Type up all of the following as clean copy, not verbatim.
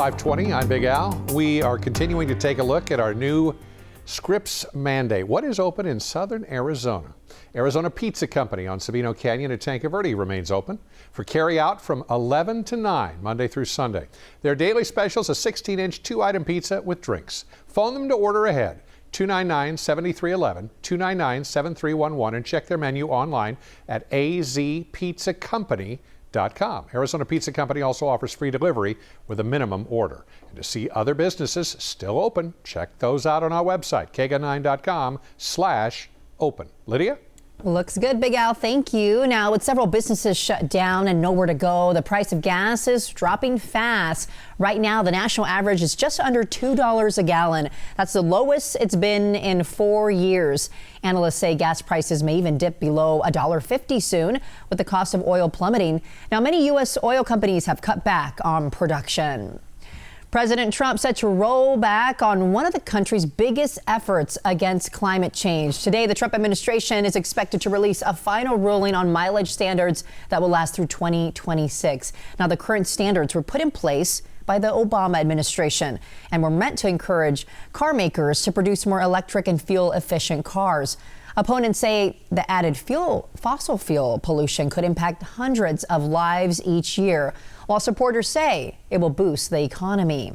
520, I'm Big Al. We are continuing to take a look at our new Scripps mandate. What is open in southern Arizona? Arizona Pizza Company on Sabino Canyon at Tanque Verde remains open for carry-out from 11 to 9, Monday through Sunday. Their daily specials, a 16-inch 2-item pizza with drinks. Phone them to order ahead, 299-7311, 299-7311, and check their menu online at azpizzacompany.com. Arizona Pizza Company also offers free delivery with a minimum order. And to see other businesses still open, check those out on our website, kega9.com/open. Lydia? Looks good, Big Al. Thank you. Now, with several businesses shut down and nowhere to go, the price of gas is dropping fast. Right now, the national average is just under $2 a gallon. That's the lowest it's been in 4 years. Analysts say gas prices may even dip below $1.50 soon, with the cost of oil plummeting. Now, many U.S. oil companies have cut back on production. President Trump set to roll back on one of the country's biggest efforts against climate change. Today, the Trump administration is expected to release a final ruling on mileage standards that will last through 2026. Now, the current standards were put in place by the Obama administration and were meant to encourage car makers to produce more electric and fuel-efficient cars. Opponents say the added fossil fuel pollution could impact hundreds of lives each year, while supporters say it will boost the economy.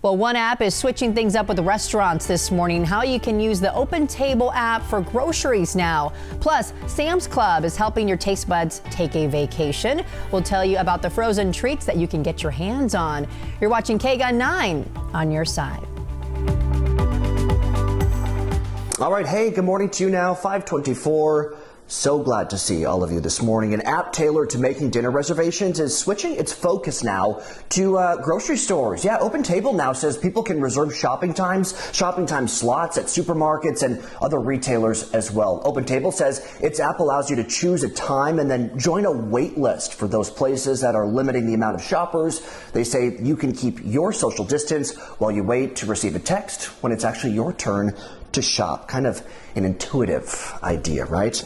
Well, one app is switching things up with the restaurants this morning. How you can use the OpenTable app for groceries now. Plus, Sam's Club is helping your taste buds take a vacation. We'll tell you about the frozen treats that you can get your hands on. You're watching KGUN 9 on your side. All right, hey, good morning to you now, 524. So glad to see all of you this morning. An app tailored to making dinner reservations is switching its focus now to grocery stores. Yeah, OpenTable now says people can reserve shopping time slots at supermarkets and other retailers as well. OpenTable says its app allows you to choose a time and then join a wait list for those places that are limiting the amount of shoppers. They say you can keep your social distance while you wait to receive a text when it's actually your turn to shop. Kind of an intuitive idea, right?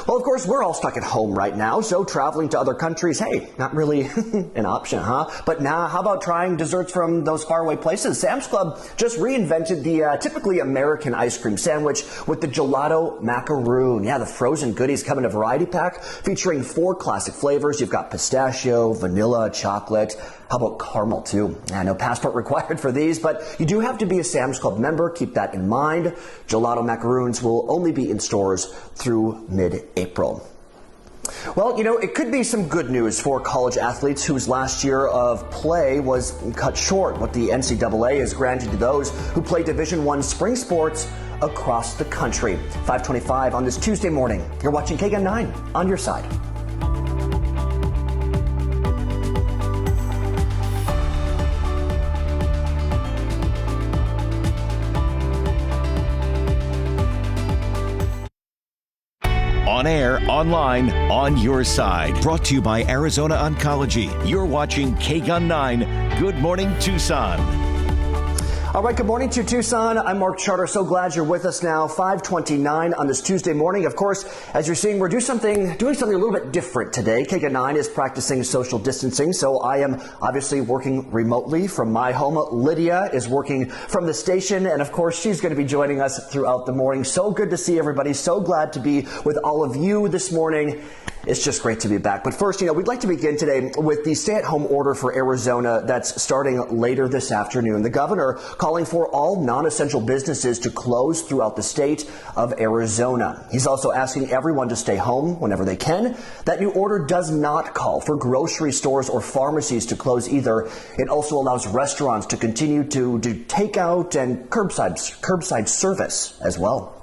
Well, of course, we're all stuck at home right now, so traveling to other countries, hey, not really an option, huh? But now, how about trying desserts from those faraway places? Sam's Club just reinvented the typically American ice cream sandwich with the gelato macaroon. Yeah, the frozen goodies come in a variety pack featuring 4 classic flavors. You've got pistachio, vanilla, chocolate. How about caramel, too? No passport required for these, but you do have to be a Sam's Club member. Keep that in mind. Gelato macaroons will only be in stores through mid-April. Well, you know, it could be some good news for college athletes whose last year of play was cut short. What the NCAA is granting to those who play Division I spring sports across the country. 525 on this Tuesday morning. You're watching KGUN 9 on your side. On air, online, on your side. Brought to you by Arizona Oncology. You're watching KGUN 9. Good morning, Tucson. All right, good morning to Tucson. I'm Mark Charter. So glad you're with us now. 529 on this Tuesday morning. Of course, as you're seeing, we're doing something a little bit different today. KGUN 9 is practicing social distancing, so I am obviously working remotely from my home. Lydia is working from the station, and of course, she's going to be joining us throughout the morning. So good to see everybody. So glad to be with all of you this morning. It's just great to be back. But first, we'd like to begin today with the stay-at-home order for Arizona that's starting later this afternoon. The governor calling for all non-essential businesses to close throughout the state of Arizona. He's also asking everyone to stay home whenever they can. That new order does not call for grocery stores or pharmacies to close either. It also allows restaurants to continue to do takeout and curbside service as well.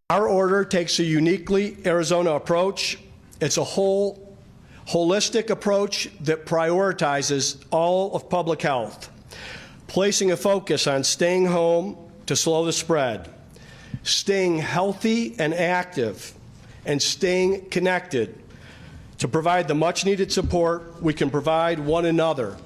Our order takes a uniquely Arizona approach. It's a holistic approach that prioritizes all of public health, placing a focus on staying home to slow the spread, staying healthy and active, and staying connected to provide the much-needed support we can provide one another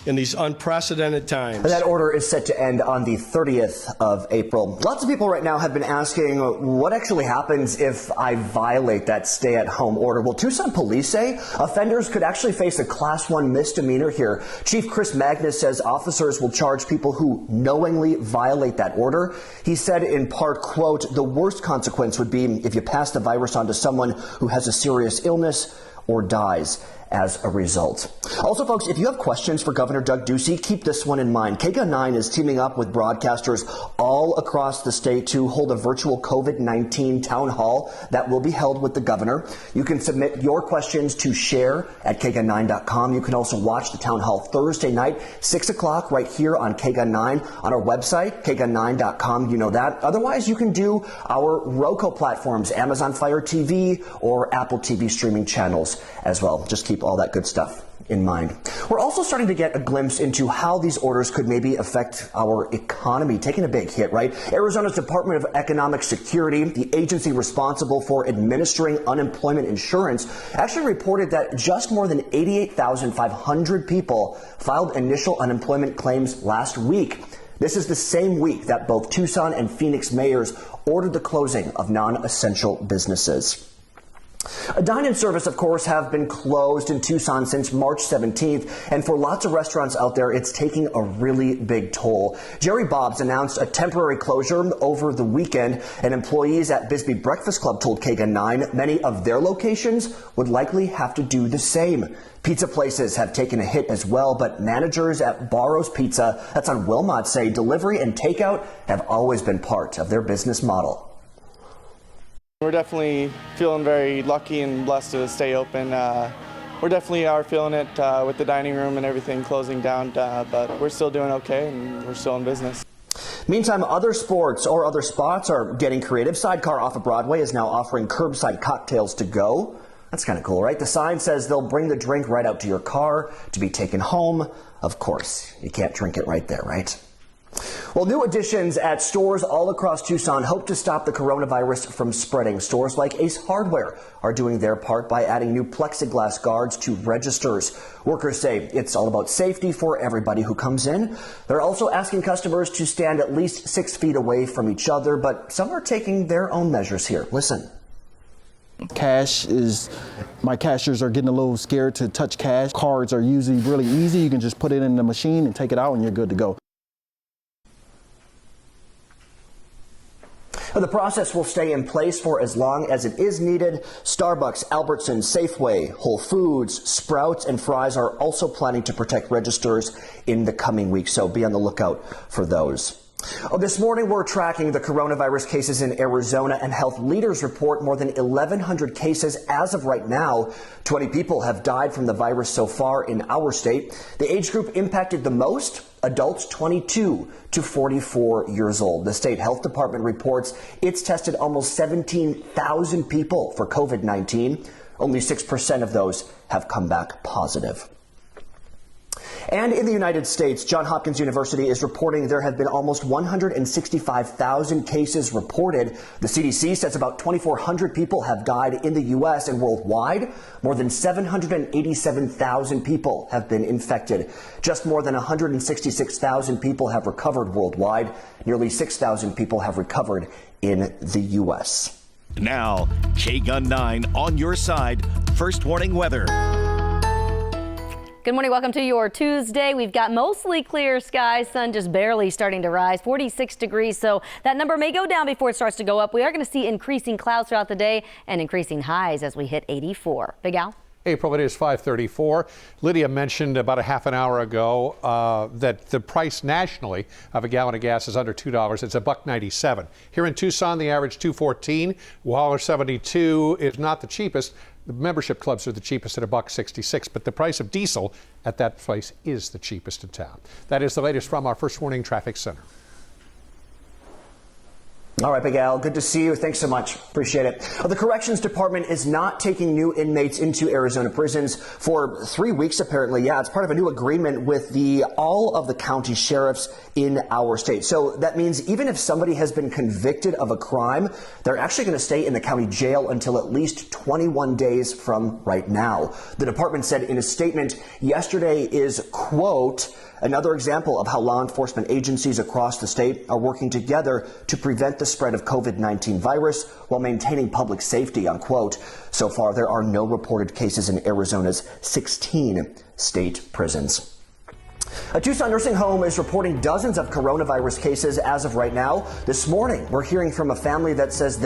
in these unprecedented times. That order is set to end on the 30th of April. Lots of people right now have been asking what actually happens if I violate that stay-at-home order. Well, Tucson police say offenders could actually face a Class 1 misdemeanor here. Chief Chris Magnus says officers will charge people who knowingly violate that order. He said in part, quote, the worst consequence would be if you pass the virus on to someone who has a serious illness or dies as a result. Also, folks, if you have questions for Governor Doug Ducey, keep this one in mind. KGUN 9 is teaming up with broadcasters all across the state to hold a virtual COVID-19 town hall that will be held with the governor. You can submit your questions to share@kgun9.com. You can also watch the town hall Thursday night, 6 o'clock, right here on KGUN 9 on our website, kgun9.com. You know that. Otherwise, you can do our Roku platforms, Amazon Fire TV or Apple TV streaming channels as well. Just keep all that good stuff in mind. We're also starting to get a glimpse into how these orders could maybe affect our economy, taking a big hit, right? Arizona's Department of Economic Security, the agency responsible for administering unemployment insurance, actually reported that just more than 88,500 people filed initial unemployment claims last week. This is the same week that both Tucson and Phoenix mayors ordered the closing of non-essential businesses. A dine-in service, of course, have been closed in Tucson since March 17th, and for lots of restaurants out there, it's taking a really big toll. Jerry Bob's announced a temporary closure over the weekend, and employees at Bisbee Breakfast Club told KGUN 9 many of their locations would likely have to do the same. Pizza places have taken a hit as well, but managers at Barro's Pizza, that's on Wilmot, say delivery and takeout have always been part of their business model. We're definitely feeling very lucky and blessed to stay open. We definitely are feeling it with the dining room and everything closing down, but we're still doing okay and we're still in business. Meantime, other sports or other spots are getting creative. Sidecar off of Broadway is now offering curbside cocktails to go. That's kind of cool, right? The sign says they'll bring the drink right out to your car to be taken home. Of course, you can't drink it right there, right? Well, new additions at stores all across Tucson hope to stop the coronavirus from spreading. Stores like Ace Hardware are doing their part by adding new plexiglass guards to registers. Workers say it's all about safety for everybody who comes in. They're also asking customers to stand at least 6 feet away from each other, but some are taking their own measures here. Listen. My cashiers are getting a little scared to touch cash. Cards are usually really easy. You can just put it in the machine and take it out and you're good to go. The process will stay in place for as long as it is needed. Starbucks, Albertsons, Safeway, Whole Foods, Sprouts, and Fry's are also planning to protect registers in the coming weeks, so be on the lookout for those. This morning, we're tracking the coronavirus cases in Arizona, and health leaders report more than 1,100 cases as of right now. 20 people have died from the virus so far in our state. The age group impacted the most, adults 22 to 44 years old. The state health department reports it's tested almost 17,000 people for COVID-19. Only 6% of those have come back positive. And in the United States, Johns Hopkins University is reporting there have been almost 165,000 cases reported. The CDC says about 2,400 people have died in the U.S. and worldwide. More than 787,000 people have been infected. Just more than 166,000 people have recovered worldwide. Nearly 6,000 people have recovered in the U.S. Now, KGUN 9 on your side. First warning weather. Good morning. Welcome to your Tuesday. We've got mostly clear skies, sun just barely starting to rise, 46 degrees. So that number may go down before it starts to go up. We are going to see increasing clouds throughout the day and increasing highs as we hit 84. Big Al? April, it is 5:34. Lydia mentioned about a half an hour ago that the price nationally of a gallon of gas is under $2. It's $1.97. Here in Tucson, the average $2.14. Waller 72 is not the cheapest. The membership clubs are the cheapest at $1.66, but the price of diesel at that place is the cheapest in town. That is the latest from our First Warning Traffic Center. All right, Big Al, good to see you. Thanks so much. Appreciate it. The Corrections Department is not taking new inmates into Arizona prisons for 3 weeks, apparently. Yeah, it's part of a new agreement with all of the county sheriffs in our state. So that means even if somebody has been convicted of a crime, they're actually going to stay in the county jail until at least 21 days from right now. The department said in a statement yesterday is, quote, another example of how law enforcement agencies across the state are working together to prevent the spread of COVID-19 virus while maintaining public safety, unquote. So far, there are no reported cases in Arizona's 16 state prisons. A Tucson nursing home is reporting dozens of coronavirus cases as of right now. This morning, we're hearing from a family that says